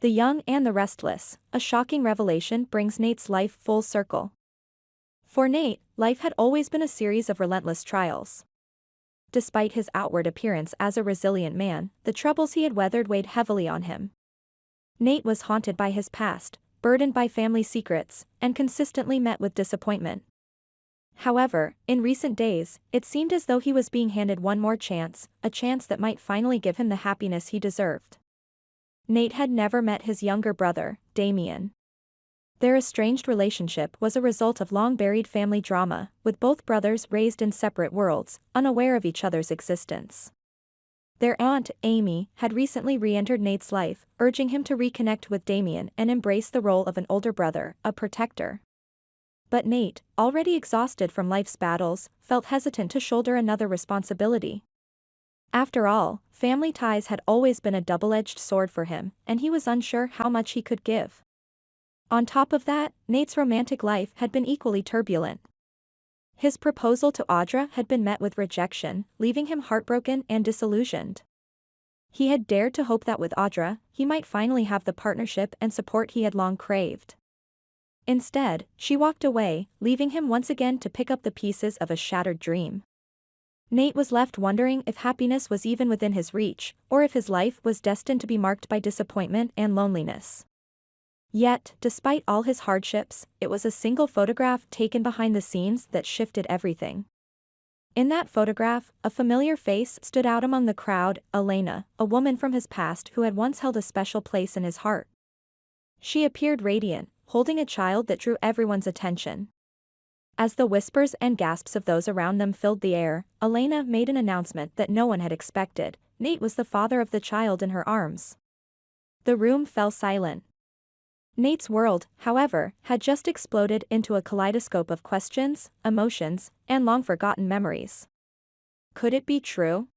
The Young and the Restless, a shocking revelation brings Nate's life full circle. For Nate, life had always been a series of relentless trials. Despite his outward appearance as a resilient man, the troubles he had weathered weighed heavily on him. Nate was haunted by his past, burdened by family secrets, and consistently met with disappointment. However, in recent days, it seemed as though he was being handed one more chance, a chance that might finally give him the happiness he deserved. Nate had never met his younger brother, Damien. Their estranged relationship was a result of long-buried family drama, with both brothers raised in separate worlds, unaware of each other's existence. Their aunt, Amy, had recently re-entered Nate's life, urging him to reconnect with Damien and embrace the role of an older brother, a protector. But Nate, already exhausted from life's battles, felt hesitant to shoulder another responsibility. After all, family ties had always been a double-edged sword for him, and he was unsure how much he could give. On top of that, Nate's romantic life had been equally turbulent. His proposal to Audra had been met with rejection, leaving him heartbroken and disillusioned. He had dared to hope that with Audra, he might finally have the partnership and support he had long craved. Instead, she walked away, leaving him once again to pick up the pieces of a shattered dream. Nate was left wondering if happiness was even within his reach, or if his life was destined to be marked by disappointment and loneliness. Yet, despite all his hardships, it was a single photograph taken behind the scenes that shifted everything. In that photograph, a familiar face stood out among the crowd, Elena, a woman from his past who had once held a special place in his heart. She appeared radiant, holding a child that drew everyone's attention. As the whispers and gasps of those around them filled the air, Elena made an announcement that no one had expected: Nate was the father of the child in her arms. The room fell silent. Nate's world, however, had just exploded into a kaleidoscope of questions, emotions, and long-forgotten memories. Could it be true?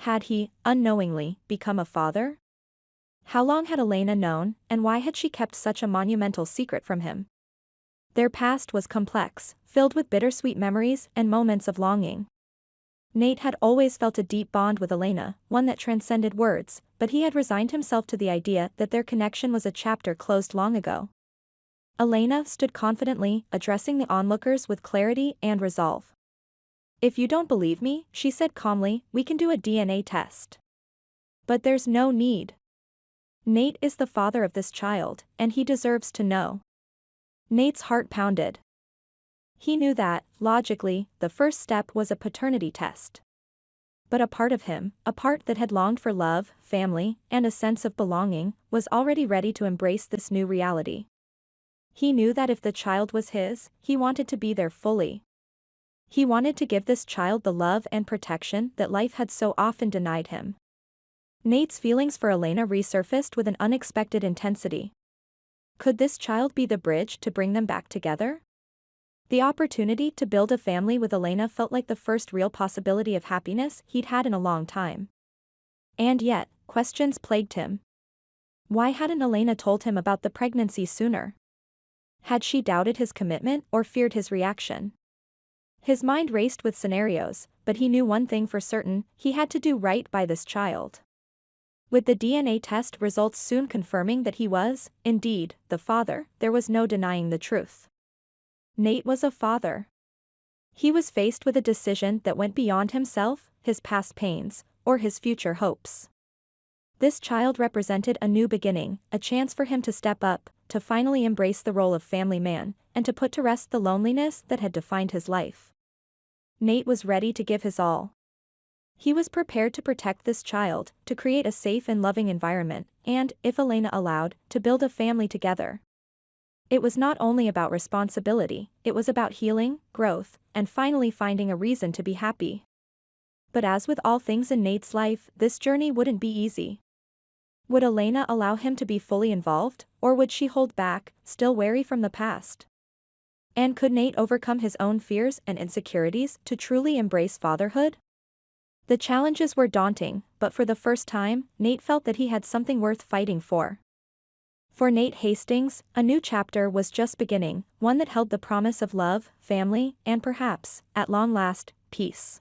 Had he, unknowingly, become a father? How long had Elena known, and why had she kept such a monumental secret from him? Their past was complex, filled with bittersweet memories and moments of longing. Nate had always felt a deep bond with Elena, one that transcended words, but he had resigned himself to the idea that their connection was a chapter closed long ago. Elena stood confidently, addressing the onlookers with clarity and resolve. "If you don't believe me," she said calmly, "we can do a DNA test." "But there's no need. Nate is the father of this child, and he deserves to know." Nate's heart pounded. He knew that, logically, the first step was a paternity test. But a part of him, a part that had longed for love, family, and a sense of belonging, was already ready to embrace this new reality. He knew that if the child was his, he wanted to be there fully. He wanted to give this child the love and protection that life had so often denied him. Nate's feelings for Elena resurfaced with an unexpected intensity. Could this child be the bridge to bring them back together? The opportunity to build a family with Elena felt like the first real possibility of happiness he'd had in a long time. And yet, questions plagued him. Why hadn't Elena told him about the pregnancy sooner? Had she doubted his commitment or feared his reaction? His mind raced with scenarios, but he knew one thing for certain: he had to do right by this child. With the DNA test results soon confirming that he was, indeed, the father, there was no denying the truth. Nate was a father. He was faced with a decision that went beyond himself, his past pains, or his future hopes. This child represented a new beginning, a chance for him to step up, to finally embrace the role of family man, and to put to rest the loneliness that had defined his life. Nate was ready to give his all. He was prepared to protect this child, to create a safe and loving environment, and, if Elena allowed, to build a family together. It was not only about responsibility, it was about healing, growth, and finally finding a reason to be happy. But as with all things in Nate's life, this journey wouldn't be easy. Would Elena allow him to be fully involved, or would she hold back, still wary from the past? And could Nate overcome his own fears and insecurities to truly embrace fatherhood? The challenges were daunting, but for the first time, Nate felt that he had something worth fighting for. For Nate Hastings, a new chapter was just beginning, one that held the promise of love, family, and perhaps, at long last, peace.